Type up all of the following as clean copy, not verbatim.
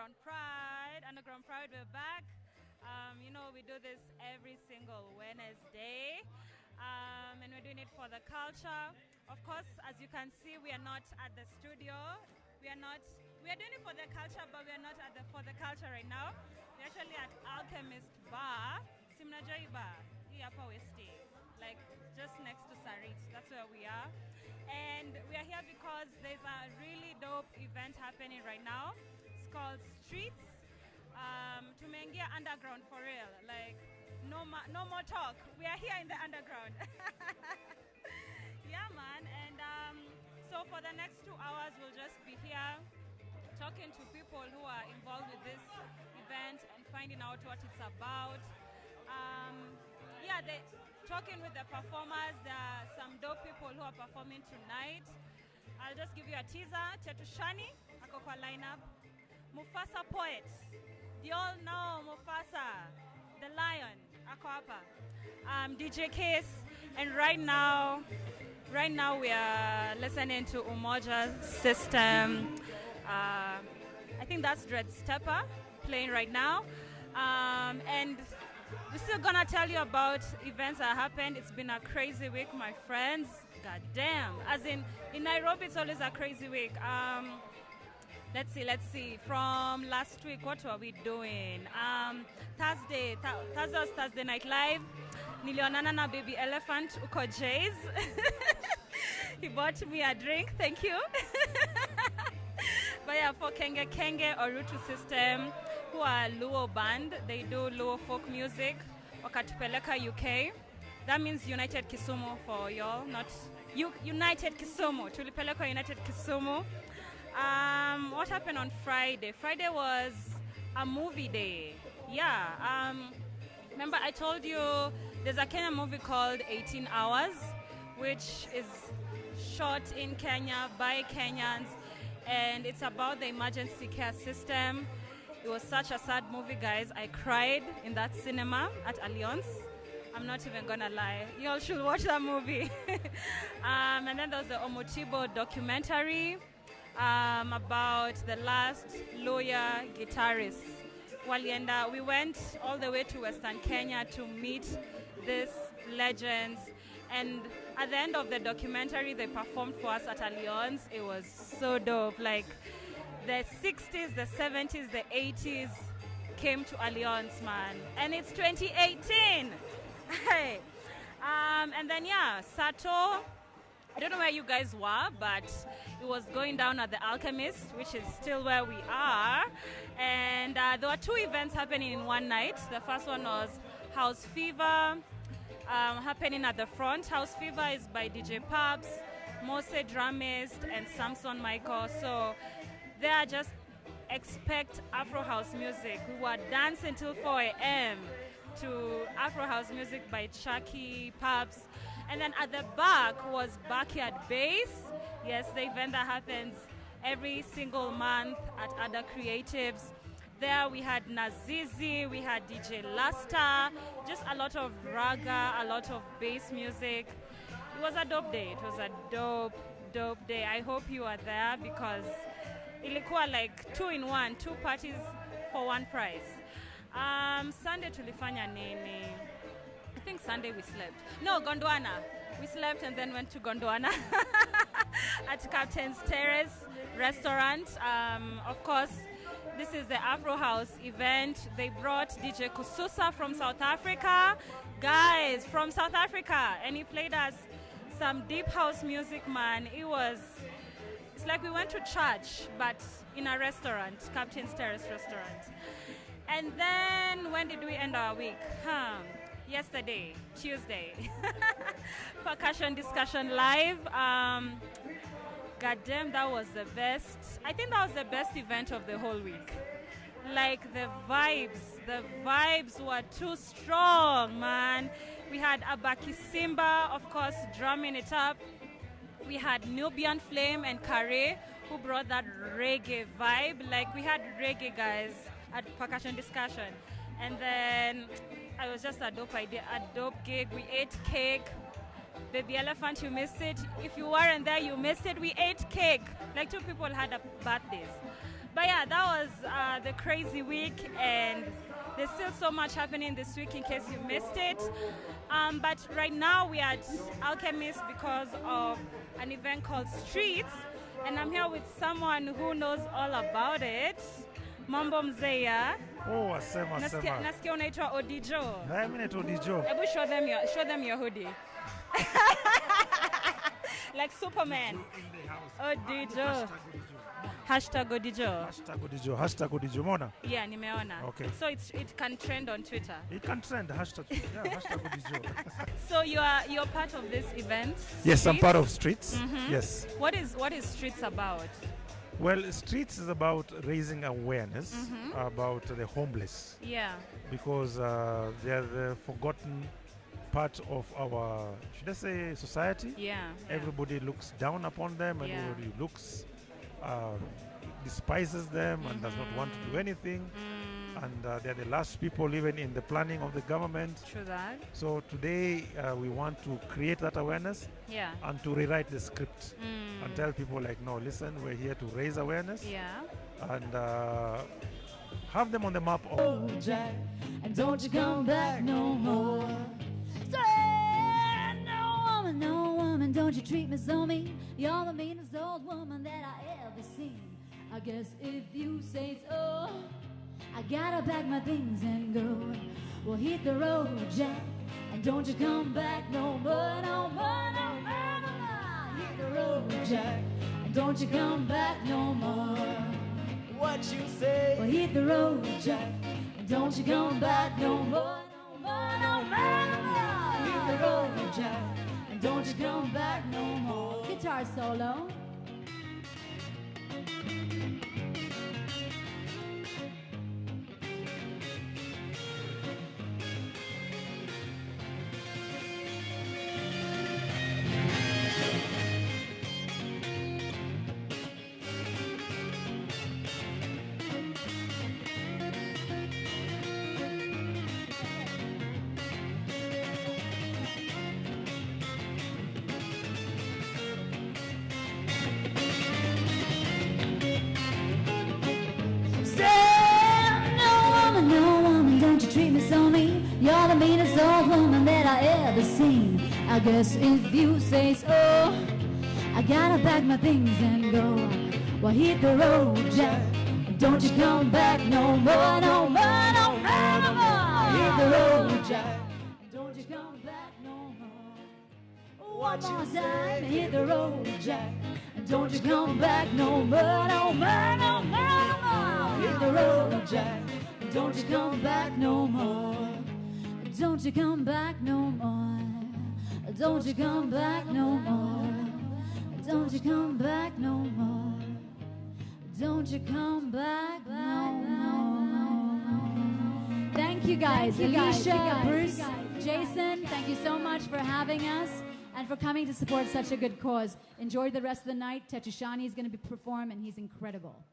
Underground Pride. Underground Pride, we're back. You know, we do this every single Wednesday, and we're doing it for the culture. Of course, as you can see, we are not at the studio. We are not. We are doing it for the culture, but we are not at the for the culture right now. We're actually at Alchemist Bar, Simnajoi Bar, here Upper Westi, like just next to Sarit. That's where we are. And we are here because there's a really dope event happening right now. It's called Streets. Tumeingia underground for real. Like, no more talk. We are here in the underground. Yeah, man. And so for the next 2 hours, we'll just be here talking to people who are involved with this event and finding out what it's about. Yeah, talking with the performers. There are some dope people who are performing tonight. I'll just give you a teaser. Chetushani, ako kwa lineup. Mufasa Poet. You all know Mufasa, the lion, ako hapa. DJ Case, and right now we are listening to Umoja System. I think that's Dread Stepper playing right now. And we're still gonna tell you about events that happened. It's been a crazy week, my friends. God damn. As in Nairobi, it's always a crazy week. Let's see. From last week, what were we doing? Thursday was Thursday Night Live. Nilionana na Baby Elephant uko Jay's. He bought me a drink. Thank you. But yeah, for Kenge or Rutu System, who are Luo band, they do Luo folk music. Wakatupeleka UK. That means United Kisumu for y'all, not United Kisumu. Tulipeleka United Kisumu. What happened on Friday? Friday was a movie day. Yeah. Remember I told you there's a Kenyan movie called 18 Hours, which is shot in Kenya by Kenyans, and it's about the emergency care system. It was such a sad movie, guys. I cried in that cinema at Allianz. I'm not even gonna lie. You all should watch that movie. And then there was the Omotibo documentary about the last lawyer guitarist. Walienda, we went all the way to Western Kenya to meet these legends. And at the end of the documentary, they performed for us at Allianz. It was so dope. Like, the 60s, the 70s, the 80s came to Allianz, man. And it's 2018. Hey. And then, yeah, Sato, I don't know where you guys were, but it was going down at the Alchemist, which is still where we are. And there were two events happening in one night. The first one was House Fever, happening at the front. House Fever is by DJ Paps, Mose Drummist, and Samson Michael. So there, just expect Afro House music. We were dancing till 4 a.m. to Afro House music by Chucky, Paps. And then at the back was Backyard Bass. Yes, the event that happens every single month at Other Creatives. There we had Nazizi, we had DJ Lasta, just a lot of raga, a lot of bass music. It was a dope day. It was a dope day. I hope you are there because ilikuwa like 2-in-1, two parties for one price. Sunday tulifanya nini? I think Sunday we slept. No, Gondwana. We slept and then went to Gondwana at Captain's Terrace restaurant. Of course, this is the Afro House event. They brought DJ Kususa from South Africa. Guys, from South Africa. And he played us some deep house music, man. It's like we went to church, but in a restaurant, Captain's Terrace restaurant. And then, when did we end our week? Yesterday, Tuesday. Percussion Discussion Live. Goddamn, that was the best. I think that was the best event of the whole week. Like, the vibes were too strong, man. We had Abaki Simba, of course, drumming it up. We had Nubian Flame and Kare, who brought that reggae vibe. Like, we had reggae guys at Percussion Discussion. And then it was just a dope idea, a dope gig. We ate cake. Baby Elephant, you missed it. If you weren't there, you missed it. We ate cake. Like, two people had birthdays. But yeah, that was the crazy week, and there's still so much happening this week in case you missed it. But right now we are at Alchemist because of an event called Streets, and I'm here with someone who knows all about it. Mambo mzeya. Oh, asema. Nasikia unaitwa Odijo. Mimi naitwa Odijo. Ebu show them your hoodie. Like Superman. Odijo. Hashtag Odijo. Hashtag Odijo. Mona? Yeah, nimeona. Okay. So it can trend on Twitter. It can trend. Hashtag Odijo. So you're part of this event? Yes, Streets? I'm part of Streets. Mm-hmm. Yes. What is Streets about? Well, Streets is about raising awareness about the homeless. Yeah. Because they are the forgotten part of our, should I say, society? Yeah. Everybody looks down upon them, and everybody looks, despises them, and does not want to do anything. And they're the last people even in the planning of the government. True that. So today we want to create that awareness and to rewrite the script and tell people like, no, listen, we're here to raise awareness and have them on the map. Oh, Jack, and don't you come back no more. No woman, don't you treat me so mean. You're the meanest old woman that I ever seen. I guess if you say so, I gotta pack my things and go. Well, hit the road, Jack, and don't you come back no more, no more, no more, no more. Hit the road, Jack, and don't you come back no more. What you say? Well, hit the road, Jack, and don't you come back no more, no more, no more, no more. Hit the road, Jack, and don't you come back no more. Guitar solo. Treat me so mean. You're the meanest old woman that I ever seen. I guess if you say so, I gotta pack my things and go. Well, hit the road, Jack, don't you come back no more, no more, no more, no more. Hit the road, Jack, don't you come back no more. One more time, hit the road, Jack, don't you come back no more, no more, no more, no more. Hit the road, Jack, don't you come back no more. Don't you come back no more. Don't you come back no more. Don't you come back no more. Don't you come back no more. Thank you guys. Alisha, Bruce, Jason, thank you so much for having us and for coming to support such a good cause. Enjoy the rest of the night. Tetushani is going to perform, and he's incredible.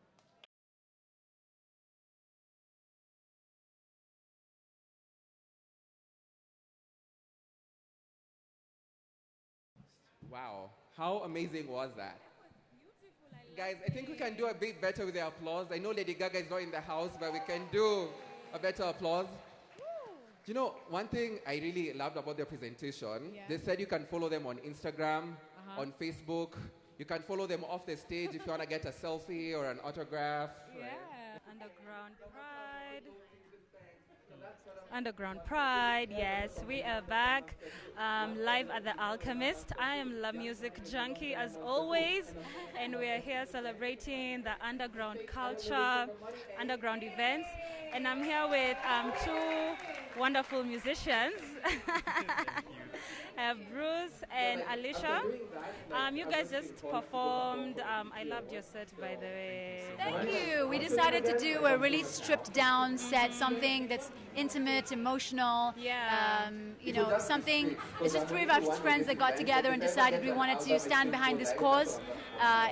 Wow, how amazing was that? Guys, I think we can do a bit better with the applause. I know Lady Gaga is not in the house, but we can do a better applause. You know, one thing I really loved about their presentation, they said you can follow them on Instagram, on Facebook. You can follow them off the stage if you want to get a selfie or an autograph. Yeah, right? Underground Pride. Underground Pride, yes, we are back live at the Alchemist. I am La Music Junkie as always, and we are here celebrating the underground culture, underground events, and I'm here with two wonderful musicians. Bruce and Alisha. You guys just performed. I loved your set, by the way. Thank you. We decided to do a really stripped down set, something that's intimate, emotional. Yeah. You know, something. It's just three of our friends that got together and decided we wanted to stand behind this cause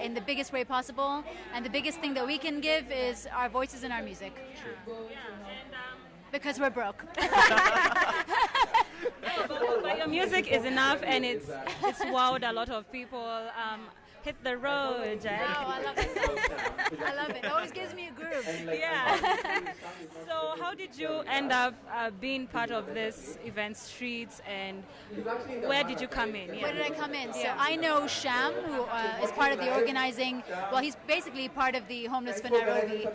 in the biggest way possible. And the biggest thing that we can give is our voices and our music. Yeah. And, because we're broke. but your music is enough, and it's wowed a lot of people. hit the road, Jack. Oh, I love that song. I love it. It always gives me a groove. Yeah. So how did you end up being part of this event, Streets, and where did you come in? Yeah. Where did I come in? So I know Sham, who is part of the organizing. Well, he's basically part of the Homeless for Nairobi,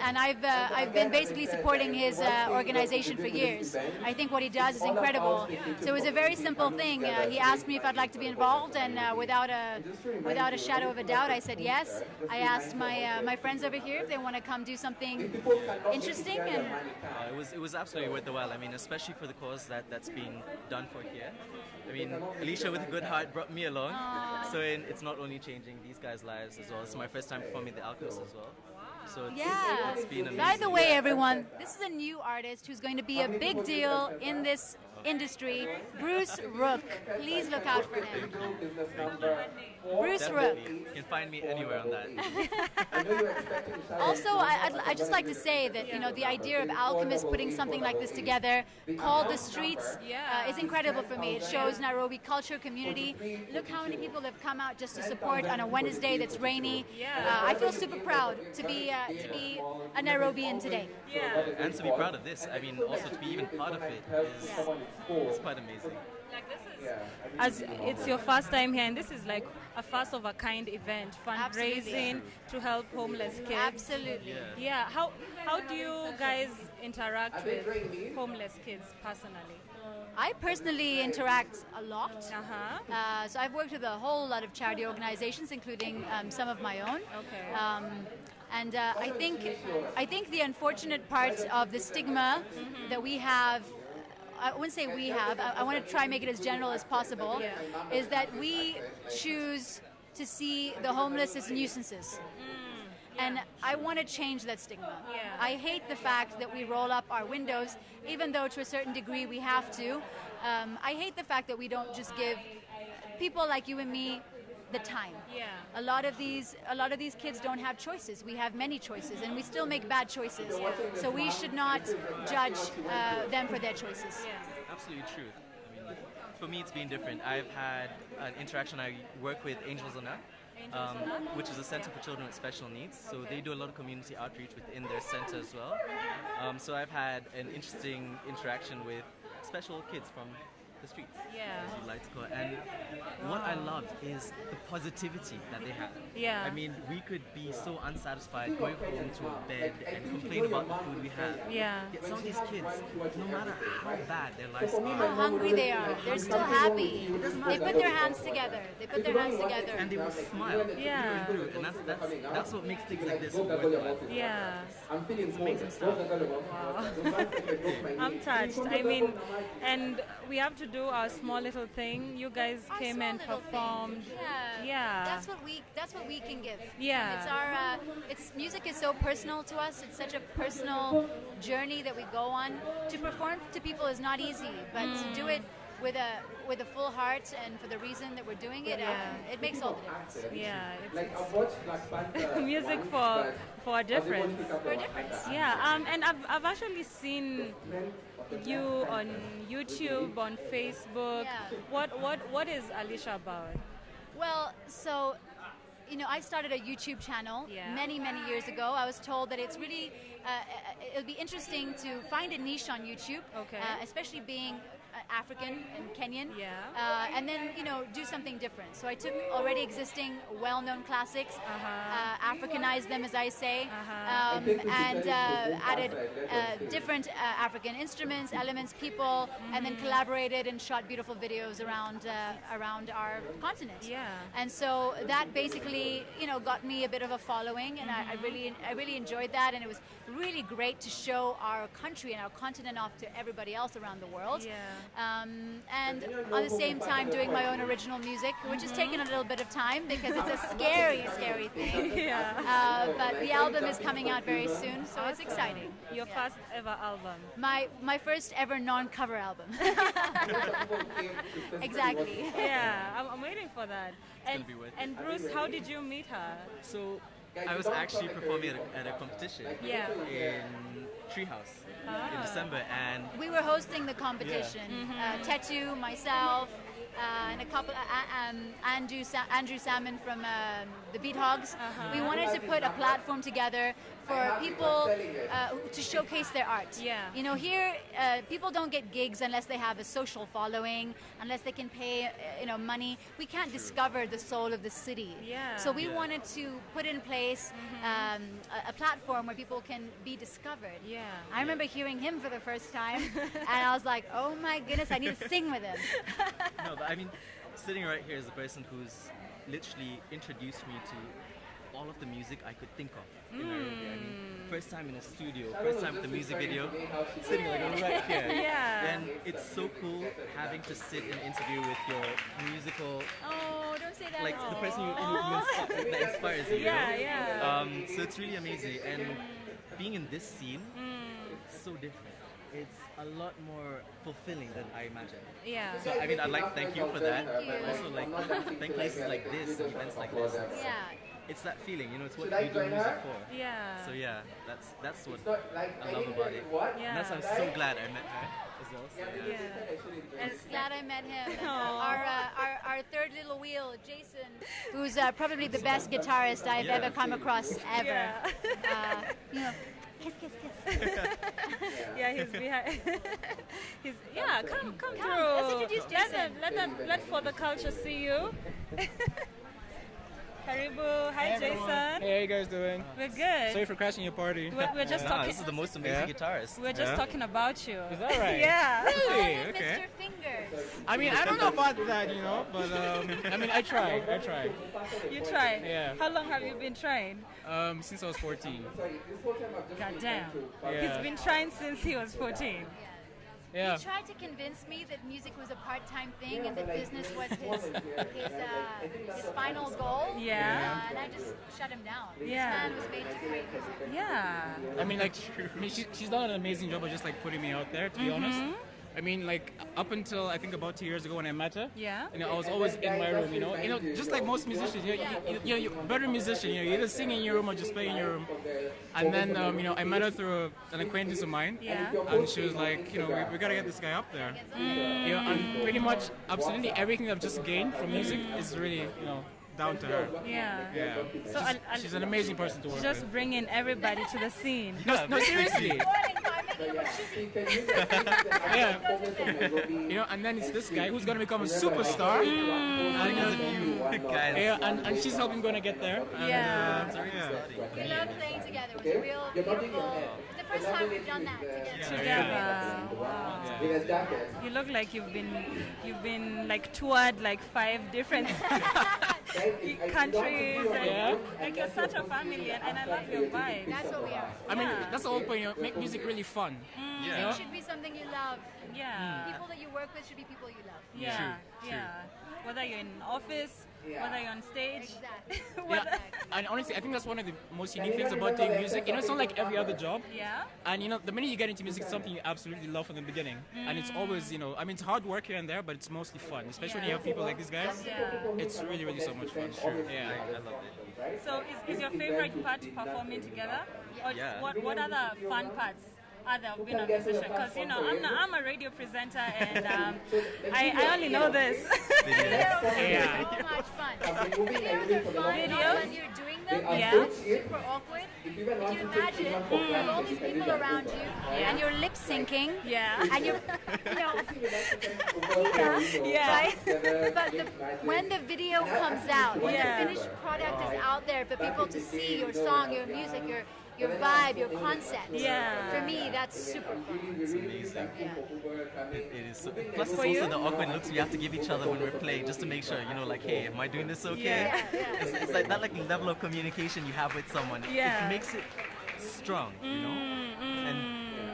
and I've been basically supporting his organization for years. I think what he does is incredible. So it was a very simple thing. He asked me if I'd like to be involved, and without a shadow of a doubt, I said yes. I asked my friends over here if they want to come do something interesting, and it was absolutely worth the while. I mean, especially for the cause that's being done for here. I mean, Alisha with a good heart brought me along, so it's not only changing these guys' lives as well. It's my first time performing the Alchemist as well. So it's been amazing. By the way, everyone, this is a new artist who's going to be a big deal in this industry, Bruce Rook. Please look out for him. Bruce Rook. You can find me anywhere on that. Also, I'd just like to say that, you know, the idea of Alchemist putting something like this together called The Streets is incredible for me. It shows Nairobi culture, community. Look how many people have come out just to support on a Wednesday that's rainy. I feel super proud to be a Nairobian today. And to be proud of this, I mean, also to be even part of it is quite amazing. Like this is, as it's your first time here, and this is like a first of a kind event, fundraising to help homeless kids. Absolutely. Yeah. How do you guys interact with homeless kids personally? I personally interact a lot. So I've worked with a whole lot of charity organizations, including some of my own. Okay. And I think the unfortunate part of the stigma that we have, I wouldn't say we have, I want to try and make it as general as possible, is that we choose to see the homeless as nuisances. And I want to change that stigma. I hate the fact that we roll up our windows, even though to a certain degree we have to. I hate the fact that we don't just give people like you and me the time. A lot of these kids don't have choices. We have many choices, and we still make bad choices. So we should not judge them for their choices. Absolutely true. I mean, for me, it's been different. I've had an interaction. I work with Angels on Earth, which is a center for children with special needs. So they do a lot of community outreach within their center as well. So I've had an interesting interaction with special kids from the streets, as you'd like to call it. And what I loved is the positivity that they have. I mean, we could be so unsatisfied going home to a bed and complain about the food we have. Yet some of these kids, no matter how bad their lives are, how hungry they are, they're still happy. They put their hands together. And they will smile through. And that's what makes things like this worthwhile. It's amazing stuff. Wow. I'm touched. I mean, and we have to do our small little thing. You guys came and performed. That's what we can give. It's our music is so personal to us. It's such a personal journey that we go on. To perform to people is not easy, but to do it with a full heart and for the reason that we're doing it, it makes all the difference. It's music for a difference. And I've actually seen you on YouTube, on Facebook. What is Alisha about? Well, so I started a YouTube channel many years ago. I was told that it's really it would be interesting to find a niche on YouTube, especially being African and Kenyan, and then do something different. So I took already existing well-known classics, Africanized them, as I say, and added different African instruments, elements, people, and then collaborated and shot beautiful videos around our continent. And so that basically got me a bit of a following, and I really enjoyed that, and it was really great to show our country and our continent off to everybody else around the world. And at the same time doing my own original music, which has taken a little bit of time because it's a scary thing. But the album is coming out very soon, so it's exciting. Your first ever album? My first ever non-cover album. Exactly. I'm waiting for that. It's gonna be worth it. And Bruce, how did you meet her? So I was actually performing at a competition in Treehouse in December, and we were hosting the competition. Tetu, myself, and a couple, Andrew Salmon from the Beat Hogs. We wanted to put a platform together for people to showcase their art. Yeah. You know, here people don't get gigs unless they have a social following, unless they can pay money. We can't discover the soul of the city. Yeah. So we wanted to put in place a platform where people can be discovered. Yeah. I remember hearing him for the first time, and I was like, oh my goodness, I need to sing with him. No, but I mean, sitting right here is the person who's literally introduced me to all of the music I could think of in Nairobi. I mean, first time in a studio, first time with the music video, sitting like right here. Yeah. And it's so cool having to sit and interview with your musical, Oh, don't say that. like the person that inspires you. Yeah, you know? yeah. So it's really amazing, and being in this scene, it's so different. It's a lot more fulfilling than I imagined. Yeah. So I mean, I'd like to thank you for that, Thank but you. also like thank places like this and events like this. Yeah. It's that feeling, you know, it's what you do music for. Yeah. So yeah, that's what I love about it. Yeah. And that's why I'm so glad I met her as well. So, yeah. Yeah. And glad I met him. Aw. Our third little wheel, Jason, who's probably the best guitarist I've ever come across ever. Yeah. You know, kiss, kiss, kiss. Yeah, he's behind. Come through. Let's introduce Jason. Let for the culture see you. Karibu. Hi, Jason. Hey, how you guys doing? We're good. Sorry for crashing your party. We're just talking. This is the most amazing guitarist. We're just talking about you. Is that right? Yeah. Really? Mr. Okay. Fingers. I mean, I don't know about that, you know, but I mean, I try. You tried. Yeah. How long have you been trying? Since I was 14. God damn. Yeah. He's been trying since he was 14. Yeah. He tried to convince me that music was a part-time thing and that business was his final goal. Yeah. And I just shut him down. Yeah. This man was made to create music. Yeah. I mean, like, she's done an amazing job of just like putting me out there, to be honest. I mean, like, up until I think about 2 years ago when I met her, Yeah. you know, I was always in my room, you know, just like most musicians, you're a better musician, you know, you either sing in your room or just play in your room. And then, you know, I met her through an acquaintance of mine, Yeah. and she was like, you know, we gotta get this guy up there. You know, and pretty much, absolutely everything I've just gained from music is really, you know, down to her. Yeah. Yeah. So She's an amazing person to work just with. bringing everybody to the scene. No, seriously. Yeah. You know, and then it's this guy who's gonna become a superstar. And, Because of you guys. yeah, and she's helping gonna get there. And, Yeah. We love playing together. It was a real beautiful. It's the first time we've done that together. Together. Wow. You look like you've been like toured like 5 different countries. And, like you're such a family, and I love your vibe. That's what we are. I mean, that's the whole point. You know, make music really fun. Yeah. It should be something you love. Yeah. People that you work with should be people you love. Yeah. Yeah. Whether you're in office, whether you're on stage. Exactly. Yeah, and honestly, I think that's one of the most unique things about doing music. You know, it's not like every other job. Yeah. And you know, the minute you get into music, it's something you absolutely love from the beginning. And it's always, you know, I mean, it's hard work here and there, but it's mostly fun. Especially when you have people like these guys. Yeah. It's really, really so much fun. Yeah. I love it. So is your favorite part performing together? Or Yeah. what other fun parts are there of being a musician? Because, you know, I'm a radio presenter and I only know this. Videos Yeah. are so much fun. Videos are fun Videos? when you're doing them. Yeah. It's super awkward. If you imagine you have all these people around you and you're lip syncing. Yeah. And you're, you know, Yeah. right? But when the video comes out, when Yeah. the finished product is out there for people to see your song, your music, your vibe, your concept. Yeah. For me, that's super fun. It's amazing. Yeah. It is. So, plus, it's For you? also the awkward looks we have to give each other when we're playing, just to make sure, you know, like, hey, am I doing this okay? Yeah. It's like that, like level of communication you have with someone. Yeah. It makes it strong, you know. And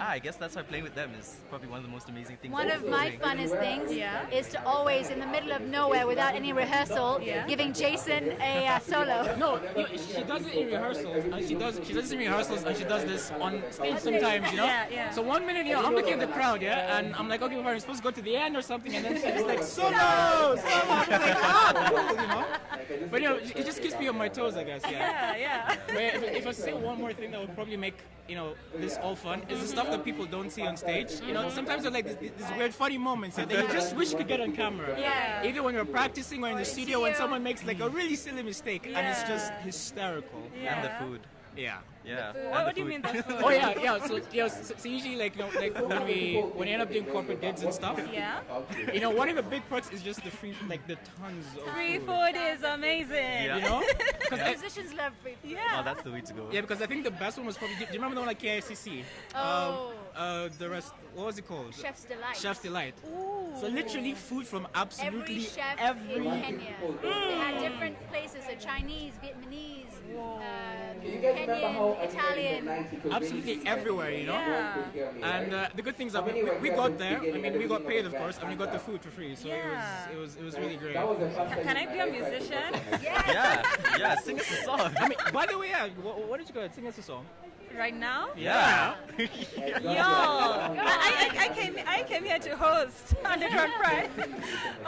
I guess that's why playing with them is probably one of the most amazing things. One of my doing. funnest things Yeah. is to always, in the middle of nowhere, without any rehearsal, giving Jason a solo. No, she does it in rehearsals, and she does it in rehearsals, and she does this on stage sometimes, you know. Yeah, yeah. So one minute, you know, I'm looking at the crowd, yeah, and I'm like, okay, we're supposed to go to the end or something, and then she's like, solo. I'm like, ah, cool, you know. But you know, it just keeps me on my toes, I guess. Yeah. But if I say one more thing that would probably make this all fun is the stuff that people don't see on stage. You know, sometimes they're like these weird funny moments that you just wish you could get on camera. Yeah. Either when you're practicing or in the studio when someone makes like a really silly mistake and it's just hysterical. Yeah. And the food. Yeah. Yeah. What do you mean the food? Oh yeah. So usually like when we end up doing corporate gigs and stuff. Yeah. One of the big perks is just the free, like the tons of free food is amazing. Yeah. You know? Because musicians love free food. Yeah. Oh, that's the way to go. Yeah, because I think the best one was probably. Do you remember the one like KICC? Oh. The rest. What was it called? Chef's Delight. Chef's Delight. Ooh. So literally food from absolutely every chef in Kenya. They had different places, so Chinese, Vietnamese, Kenyan, Italian. Absolutely everywhere, Yeah. And the good thing is that we got there. I mean, we got paid, of course, and we got the food for free. So it was really great. Can I be a musician? Yeah. Sing us a song. I mean, by the way, what did you go? Sing us a song. Right now? Yeah. Yo, I came here to host Underground Pride.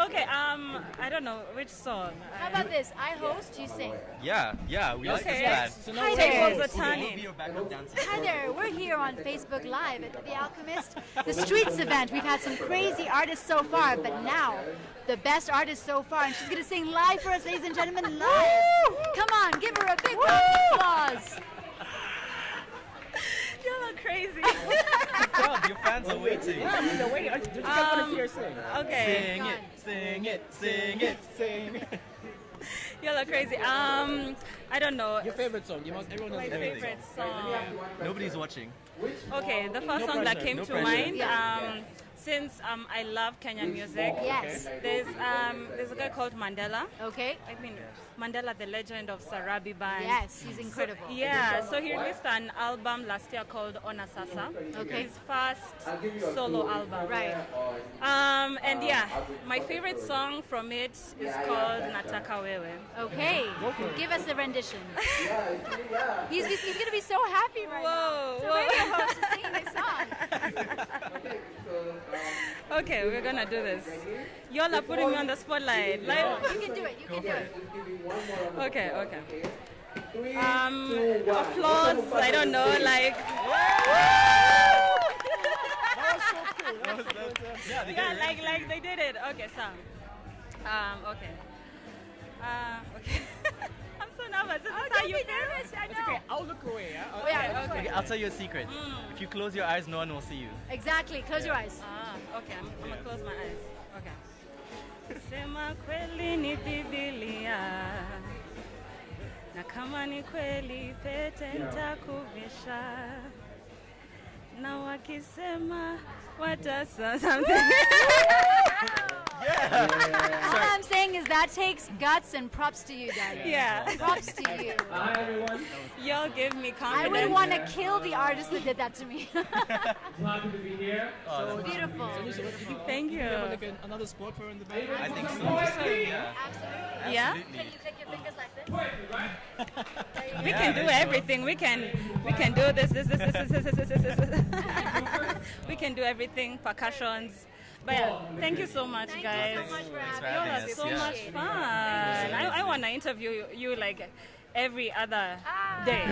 Okay, I don't know which song. How about this? I host, you sing. Yeah. We like this Okay. plan. Hi there. We'll be your backup dancer. Hi there. We're here on Facebook Live at The Alchemist, the Streets event. We've had some crazy artists so far, but now the best artist so far, and she's going to sing live for us, ladies and gentlemen, live. Come on, give her a big round of applause. You look crazy. Good job, your fans are waiting. Yeah, they're waiting. Did you guys want to see her sing? Okay. Sing it. You look crazy. I don't know. Your favorite song? Everyone knows My everything. favorite song. Nobody's watching. Okay, the first No song that pressure, came no to pressure. mind. Since I love Kenyan music, Yes. there's a guy called Mandela. Okay. I mean, Mandela, the legend of Sarabi Band. Yes, he's incredible. So he released an album last year called Ona Sasa. Okay. His first solo album. Right. And my favorite song from it is called Nataka Wewe. Okay. Give us the rendition. He's going to be so happy right now. So radio host is singing this song. Okay, we're gonna do this. Y'all are putting me on the spotlight. You can do it. Okay. Applause. I don't know, like. That was so cool. Like they did it. Okay, so. Okay. Okay. I'm so nervous. This is how you feel? I know. Okay, I'll look away. Okay. I'll tell you a secret. If you close your eyes, no one will see you. Exactly. Close your eyes. Okay, I'm gonna close my eyes. Okay. Sema kweli ni Biblia, na kama ni kweli pete nitakuvisha, na wakisema watasa something. All I'm saying is that takes guts and props to you, darling. Yeah. Props to you. Hi, everyone. Y'all give me I confidence. would want to kill the artist that did that to me. Happy to be here. So beautiful. Thank you. Do you have like another spot for her in the band? I think so. Absolutely. Yeah? Can you click your fingers like this? We can do everything. We can do this. We can do everything. Percussions. But yeah, thank you so much, guys. Thank you so much for for Y'all having are us. so Yeah. much fun. I want to interview you like every other day.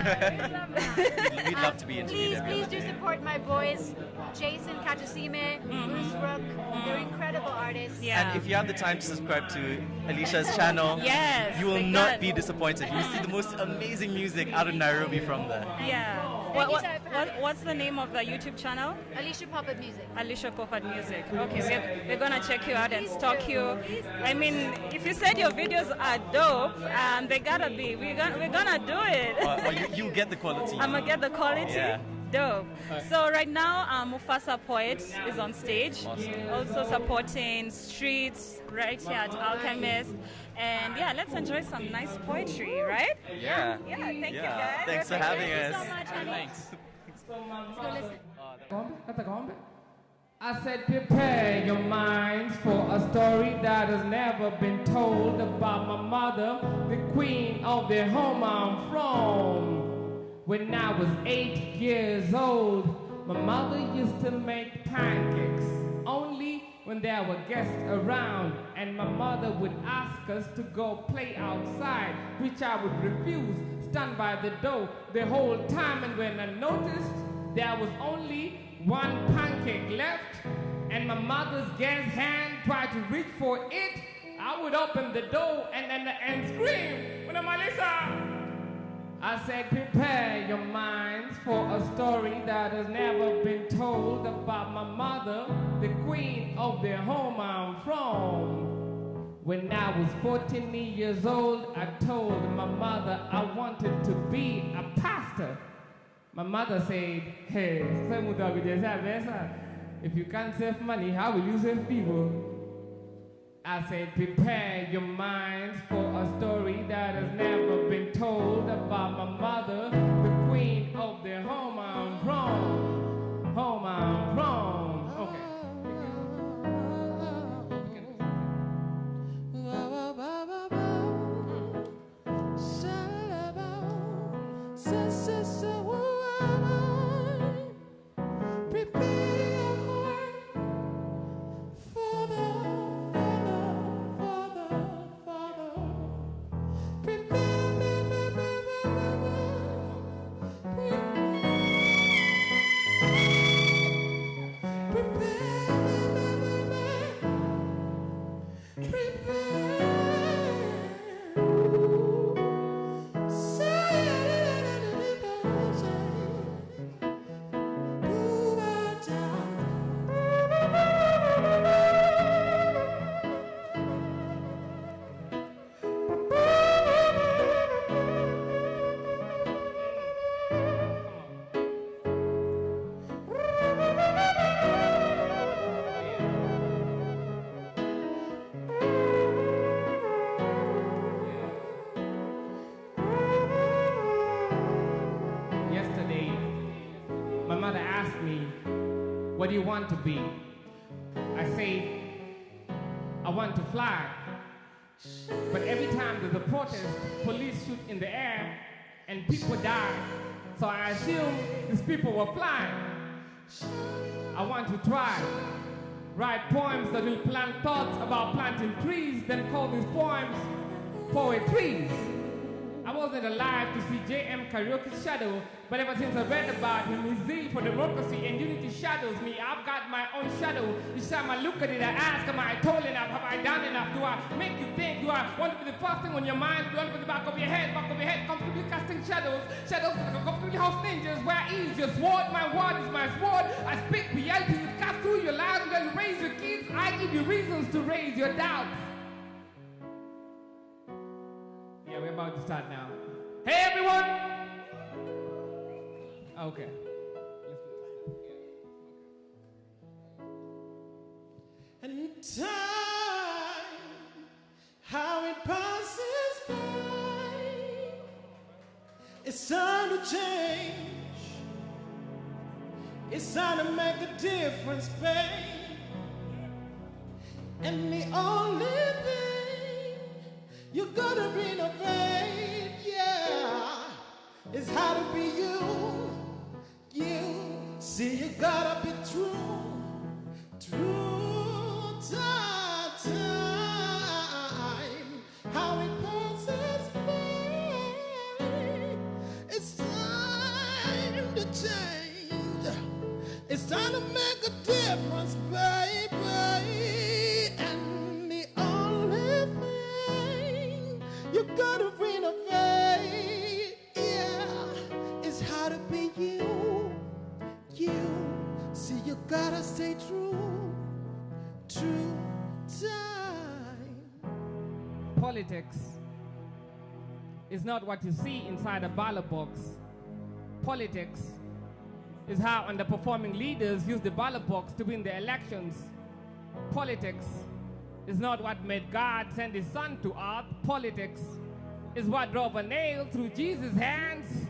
We'd love to be interviewed. Please do support my boys, Jason Kachasime, Bruce Rook. They're incredible artists. Yeah. And if you have the time to subscribe to Alisha's channel, Yes, you will they not got- be disappointed. You see the most amazing music out of Nairobi from there. Yeah. Thank you so much for having What's the name of the YouTube channel? Alisha Popat Music. Alisha Popat Music. Okay, we're gonna check you out and stalk you. I mean, if you said your videos are dope, they gotta be. We're gonna do it. Or you get the quality. I'm gonna get the quality. Yeah. Dope. So right now, Mufasa Poet is on stage, Awesome. also supporting Streets right here at Alchemist. And yeah, let's enjoy some nice poetry, right? Yeah. Yeah, thank you Yeah. guys. Thanks for having Thank you us. so much, honey. Thanks. Let's go listen. I said, prepare your minds for a story that has never been told about my mother, the queen of the home I'm from. When I was 8 years old, my mother used to make pancakes, only when there were guests around, and my mother would ask us to go play outside, which I would refuse, stand by the door the whole time. And when I noticed there was only one pancake left, and my mother's guest hand tried to reach for it, I would open the door and scream, "When am Alisha?" I said, prepare your minds for a story that has never been told about my mother, the queen of the home I'm from. When I was 14 years old, I told my mother I wanted to be a pastor. My mother said, hey, if you can't save money, how will you save people? I said, prepare your minds for a story that has never been told about my mother, the queen of the home I'm from. Home I'm from. Okay. What do you want to be? I say, I want to fly. But every time there's a protest, police shoot in the air and people die. So I assume these people were flying. I want to try. Write poems that will plant thoughts about planting trees, then call these poems poetries. I wasn't alive to see J.M. Karaoke's shadow, but ever since I read about him, his zeal for democracy and unity shadows me. I've got my own shadow. Each time I look at it, I ask, am I tall enough? Have I done enough? Do I make you think? Do I want to be the first thing on your mind? Do I want to be the back of your head? Back of your head, comfortably casting shadows. Shadows that are comfortably house ninjas. Where is your sword? My word is my sword. I speak reality. You cast through your lives and you raise your kids. I give you reasons to raise your doubts. Yeah, we're about to start now. Hey, everyone! Okay. And time, how it passes by. It's time to change. It's time to make a difference, babe. And the only thing you gotta renovate, yeah, is how to be you. You see, you gotta be true. Time, how it passes by. It's time to change. It's time to make a difference, baby. And the only thing you gotta renovate, yeah, is how to be you. You see, you gotta stay true. True time. Politics is not what you see inside a ballot box. Politics is how underperforming leaders use the ballot box to win the elections. Politics is not what made God send his son to earth. Politics is what drove a nail through Jesus' hands.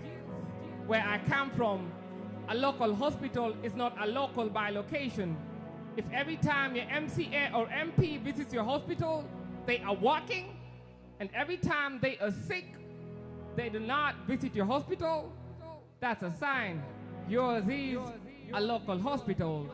Where I come from, a local hospital is not a local by location. If every time your MCA or MP visits your hospital, they are working, and every time they are sick, they do not visit your hospital, that's a sign yours is a local hospital.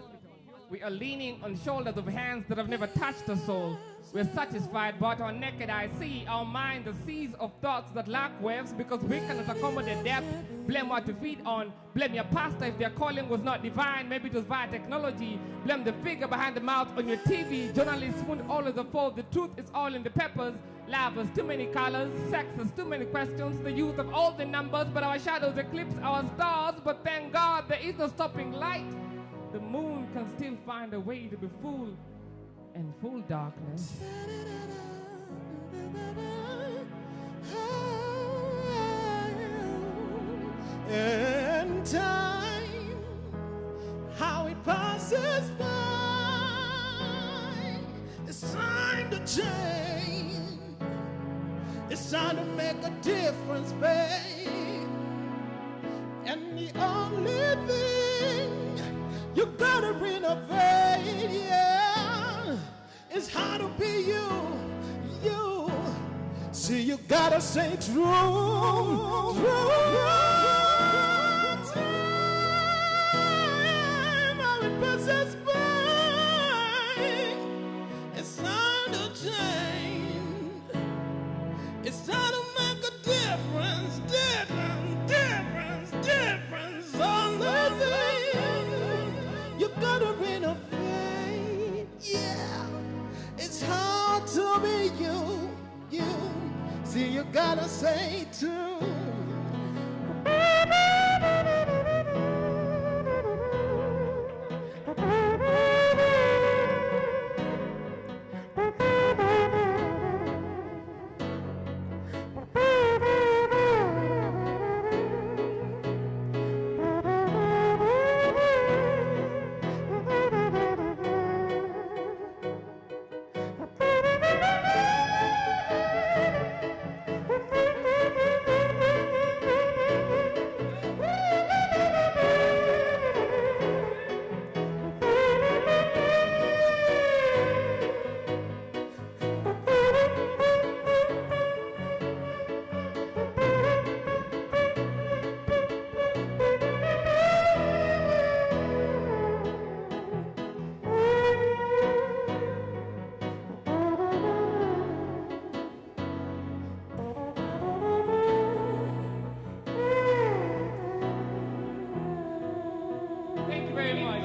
We are leaning on shoulders of hands that have never touched a soul. We're satisfied, but our naked eye see our mind the seas of thoughts that lack waves because we cannot accommodate depth. Blame what we feed on. Blame your pastor if their calling was not divine. Maybe it was via technology. Blame the figure behind the mouth on your TV. Journalists won't always afford the truth. It's all in the peppers. Love has too many colors. Sex has too many questions. The youth of all the numbers, but our shadows eclipse our stars. But thank God there is no stopping light. The moon can still find a way to be full and full darkness. And time, how it passes by. It's time to change. It's time to make a difference, babe. And the only thing you gotta renovate, yeah, it's how to be you, you. See, you gotta stay true, Time, how it passes by. It's time to change. It's time to make a difference, difference on the thing. You gotta renovate, yeah. It's hard to be you, you. See, you gotta say too. Thank you very much.